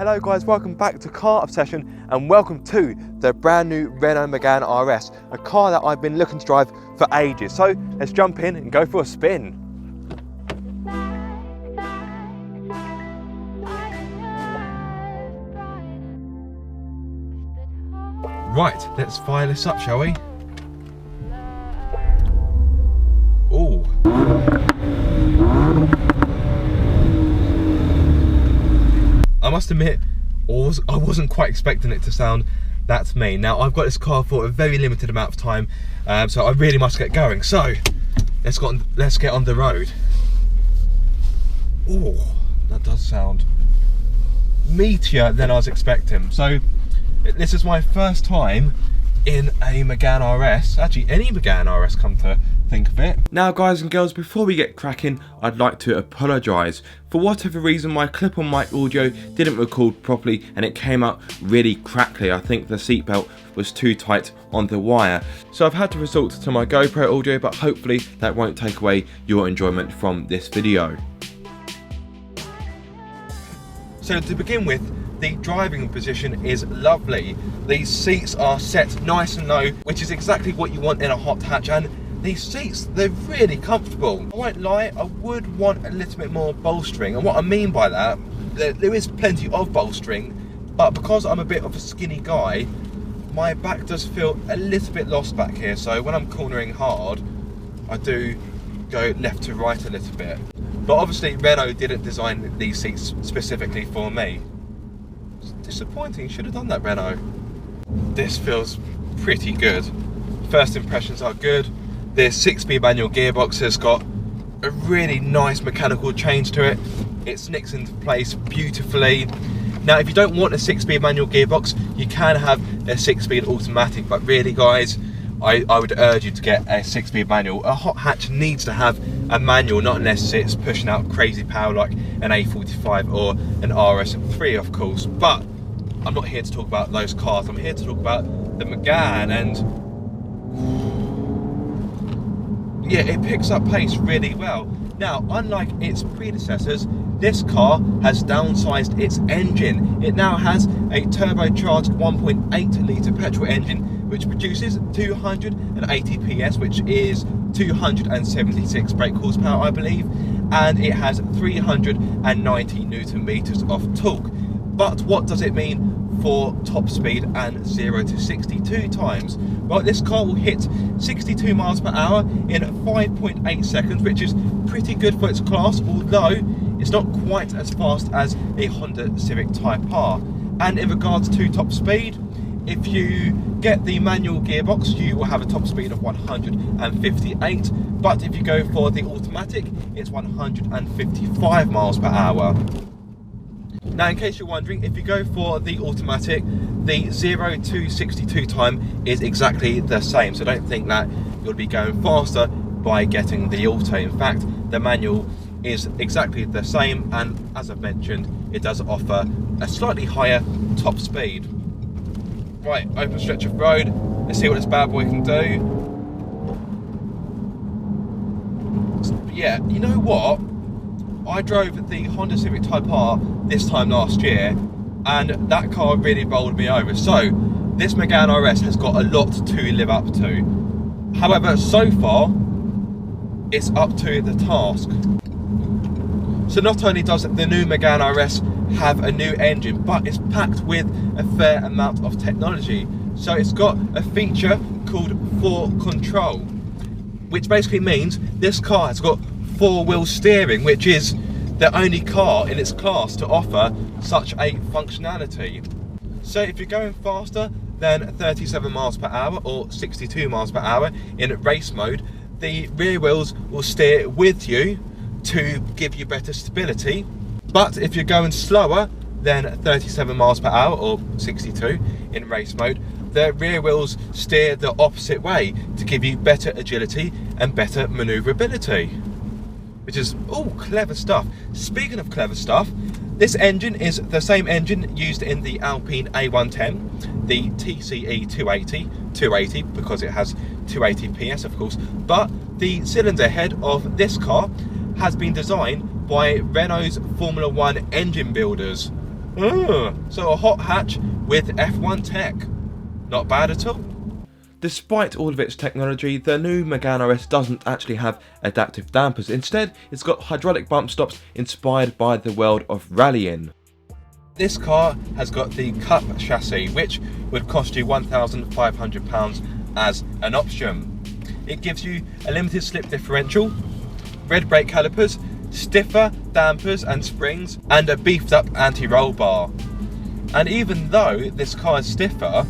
Hello guys, welcome back to Car Obsession and welcome to the brand new Renault Megane RS, a car that I've been looking to drive for ages. So let's jump in and go for a spin. Right, let's fire this up, shall we? Ooh. I must admit, I wasn't quite expecting it to sound that mean. Now, I've got this car for a very limited amount of time, so I really must get going. So, let's get on the road. Oh, that does sound meatier than I was expecting. So, this is my first time in a Megane RS, actually any Megane RS come to think of it. Now guys and girls, before we get cracking, I'd like to apologise. For whatever reason, my clip-on mic audio didn't record properly and it came out really crackly. I think the seatbelt was too tight on the wire. So I've had to resort to my GoPro audio, but hopefully that won't take away your enjoyment from this video. So to begin with, the driving position is lovely. These seats are set nice and low, which is exactly what you want in a hot hatch, and these seats, they're really comfortable. I won't lie, I would want a little bit more bolstering, and what I mean by that, there is plenty of bolstering, but because I'm a bit of a skinny guy, my back does feel a little bit lost back here, so when I'm cornering hard, I do go left to right a little bit. But obviously Renault didn't design these seats specifically for me. It's disappointing, should have done that, Renault. This feels pretty good. First impressions are good. This 6-speed manual gearbox has got a really nice mechanical change to it. It snicks into place beautifully. Now, if you don't want a 6-speed manual gearbox, you can have a 6-speed automatic, but really guys, I would urge you to get a 6-speed manual. A hot hatch needs to have a manual, not unless it's pushing out crazy power like an A45 or an RS3, of course. But I'm not here to talk about those cars. I'm here to talk about the Megane, and yeah, it picks up pace really well. Now, unlike its predecessors, this car has downsized its engine. It now has a turbocharged 1.8 litre petrol engine, which produces 280 PS, which is 276 brake horsepower, I believe, and it has 390 Newton meters of torque. But what does it mean for top speed and 0 to 62 times? Well, this car will hit 62 miles per hour in 5.8 seconds, which is pretty good for its class, although it's not quite as fast as a Honda Civic Type R. And in regards to top speed, if you get the manual gearbox, you will have a top speed of 158, but if you go for the automatic, it's 155 miles per hour. Now, in case you're wondering, if you go for the automatic, the 0 to 62 time is exactly the same, so don't think that you'll be going faster by getting the auto. In fact, the manual is exactly the same, and as I've mentioned, it does offer a slightly higher top speed. Right, open stretch of road, let's see what this bad boy can do. Yeah, you know what? I drove the Honda Civic Type R this time last year, and that car really bowled me over. So, this Megane RS has got a lot to live up to. However, so far, it's up to the task. So not only does the new Megane RS have a new engine, but it's packed with a fair amount of technology. So it's got a feature called 4Control, which basically means this car has got 4-wheel steering, which is the only car in its class to offer such a functionality. So if you're going faster than 37 miles per hour or 62 miles per hour in race mode, the rear wheels will steer with you to give you better stability. But if you're going slower than 37 miles per hour or 62 in race mode, the rear wheels steer the opposite way to give you better agility and better maneuverability, which is all clever stuff. Speaking of clever stuff, this engine is the same engine used in the Alpine A110, the TCE 280 because it has 280 PS, of course, but the cylinder head of this car has been designed by Renault's Formula 1 engine builders. So a hot hatch with F1 tech. Not bad at all. Despite all of its technology, the new Megane RS doesn't actually have adaptive dampers. Instead, it's got hydraulic bump stops inspired by the world of rallying. This car has got the Cup chassis, which would cost you £1,500 as an option. It gives you a limited slip differential, red brake calipers, stiffer dampers and springs, and a beefed up anti-roll bar. And even though this car is stiffer,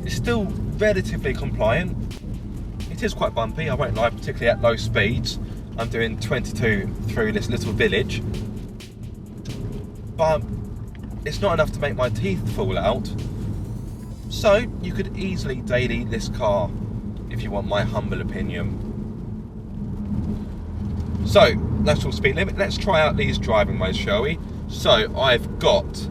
it's still relatively compliant. It is quite bumpy, I won't lie, particularly at low speeds. I'm doing 22 through this little village, but it's not enough to make my teeth fall out. So you could easily daily this car, if you want my humble opinion. So let's talk speed limit. Let's try out these driving modes, shall we? So I've got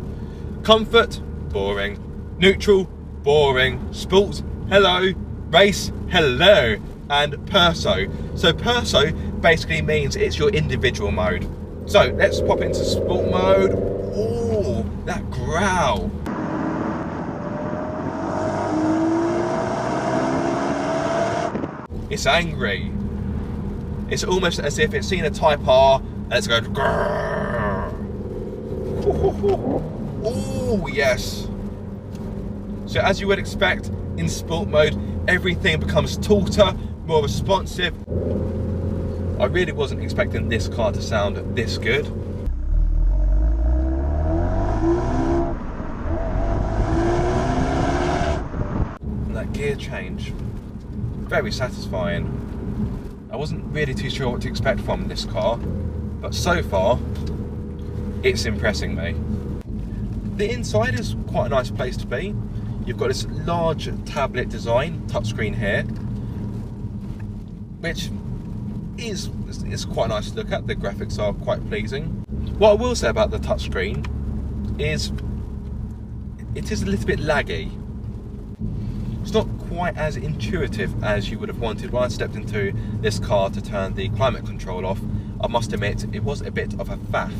comfort, boring, neutral, boring, sport, hello, race, hello, and perso. So perso basically means it's your individual mode. So let's pop into sport mode. Oh, that growl. It's angry. It's almost as if it's seen a Type R and it's going grrr. Oh yes. So as you would expect, in sport mode, everything becomes tauter, more responsive. I really wasn't expecting this car to sound this good. And that gear change, very satisfying. I wasn't really too sure what to expect from this car, but so far, it's impressing me. The inside is quite a nice place to be. You've got this large tablet design, touchscreen here, which is quite nice to look at. The graphics are quite pleasing. What I will say about the touchscreen is it is a little bit laggy. It's not quite as intuitive as you would have wanted. When I stepped into this car to turn the climate control off, I must admit it was a bit of a faff.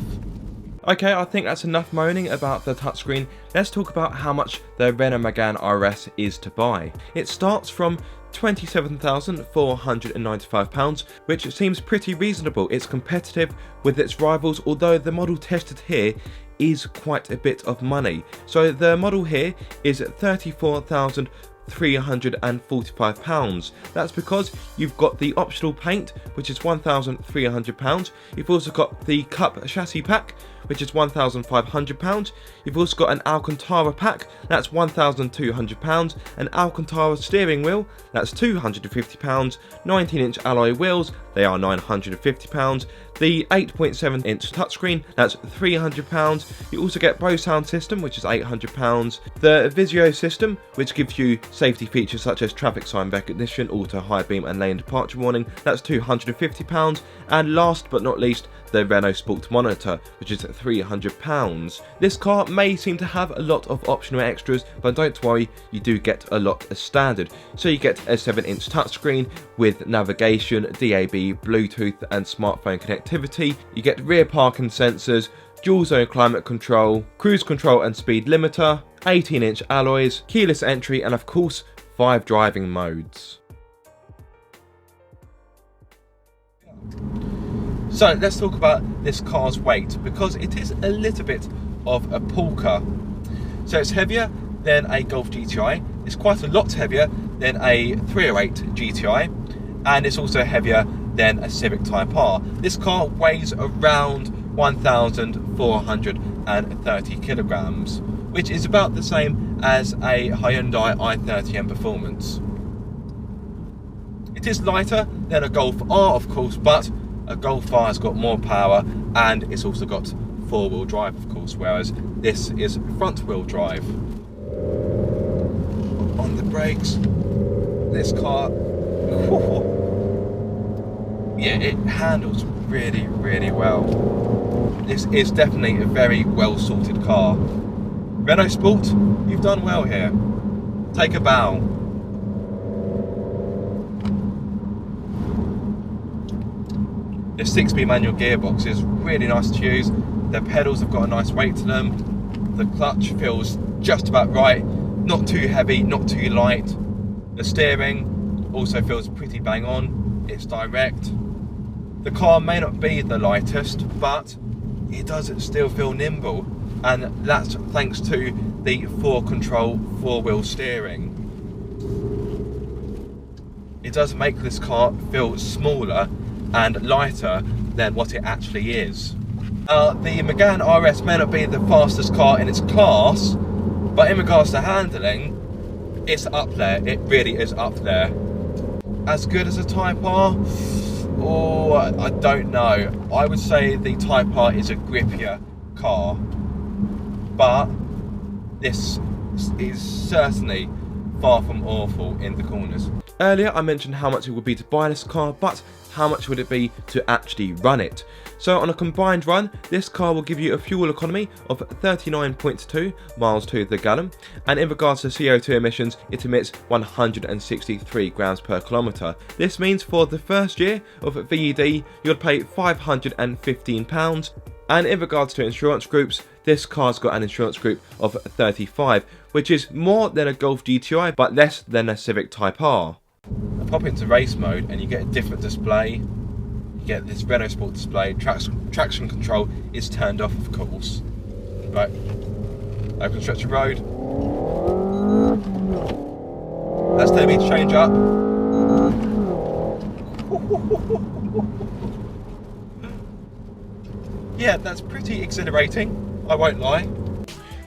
Okay, I think that's enough moaning about the touchscreen. Let's talk about how much the Renault Megane RS is to buy. It starts from £27,495, which seems pretty reasonable. It's competitive with its rivals, although the model tested here is quite a bit of money. So the model here is £34,345. That's because you've got the optional paint, which is £1,300. You've also got the Cup chassis pack, which is £1,500. You've also got an Alcantara pack, that's £1,200. An Alcantara steering wheel, that's £250. 19-inch alloy wheels, they are £950. The 8.7-inch touchscreen, that's £300. You also get Bose sound system, which is £800. The Visio system, which gives you safety features such as traffic sign recognition, auto high beam and lane departure warning, that's £250. And last but not least, the Renault Sport monitor, which is £300. This car may seem to have a lot of optional extras, but don't worry, you do get a lot as standard. So you get a 7-inch touchscreen with navigation, DAB, Bluetooth and smartphone connectivity. You get rear parking sensors, dual zone climate control, cruise control and speed limiter, 18-inch alloys, keyless entry, and of course 5 driving modes. So let's talk about this car's weight, because it is a little bit of a polka. So it's heavier than a Golf GTI, it's quite a lot heavier than a 308 GTI, and it's also heavier than a Civic Type R. This car weighs around 1,430 kilograms, which is about the same as a Hyundai i30M Performance. It is lighter than a Golf R, of course, but a Golf R has got more power and it's also got 4-wheel drive, of course, whereas this is front-wheel drive. On the brakes, this car, yeah, it handles really, really well. This is definitely a very well-sorted car. Renault Sport, you've done well here. Take a bow. The 6-speed manual gearbox is really nice to use. The pedals have got a nice weight to them. The clutch feels just about right, not too heavy, not too light. The steering also feels pretty bang on, it's direct. The car may not be the lightest, but it does still feel nimble, and that's thanks to the 4Control 4-wheel steering. It does make this car feel smaller and lighter than what it actually is. The Megane RS may not be the fastest car in its class, but in regards to handling, it's up there. It really is up there. As good as a Type R? Oh, I don't know. I would say the Type R is a grippier car, but this is certainly far from awful in the corners. Earlier I mentioned how much it would be to buy this car, but how much would it be to actually run it? So on a combined run, this car will give you a fuel economy of 39.2 miles to the gallon, and in regards to CO2 emissions, it emits 163 grams per kilometre. This means for the first year of VED, you'll pay £515, and in regards to insurance groups, this car's got an insurance group of 35, which is more than a Golf GTI, but less than a Civic Type R. I pop into race mode and you get a different display. You get this Renault Sport display. Traction control is turned off, of course. Right, open stretch of road. That's telling me to change up. Yeah, that's pretty exhilarating, I won't lie.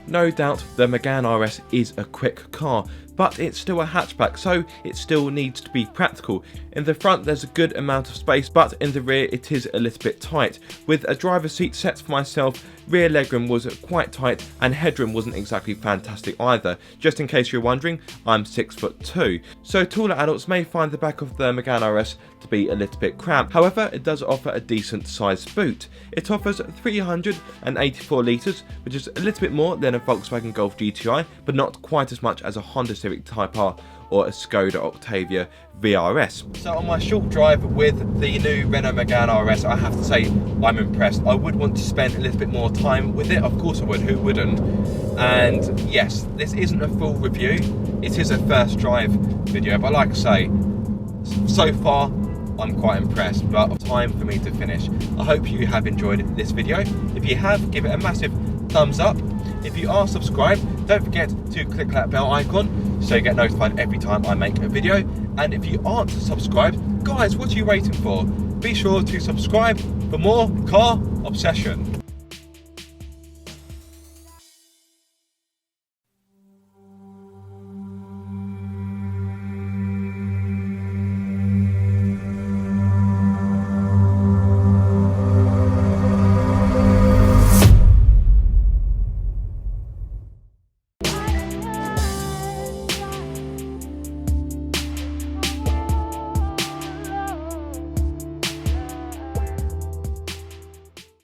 No doubt the Megane RS is a quick car, but it's still a hatchback, so it still needs to be practical. In the front there's a good amount of space, but in the rear it is a little bit tight. With a driver's seat set for myself, rear legroom was quite tight and headroom wasn't exactly fantastic either. Just in case you're wondering, I'm 6'2", so taller adults may find the back of the Megane RS to be a little bit cramped. However, it does offer a decent sized boot. It offers 384 litres, which is a little bit more than a Volkswagen Golf GTI, but not quite as much as a Honda Civic Type R or a Skoda Octavia VRS. So on my short drive with the new Renault Megane RS, I have to say I'm impressed. I would want to spend a little bit more time with it, of course I would, who wouldn't? And yes, this isn't a full review, it is a first drive video, but like I say, so far I'm quite impressed, but time for me to finish. I hope you have enjoyed this video. If you have, give it a massive thumbs up. If you are subscribed, don't forget to click that bell icon so you get notified every time I make a video. And if you aren't subscribed, guys, what are you waiting for? Be sure to subscribe for more car obsession.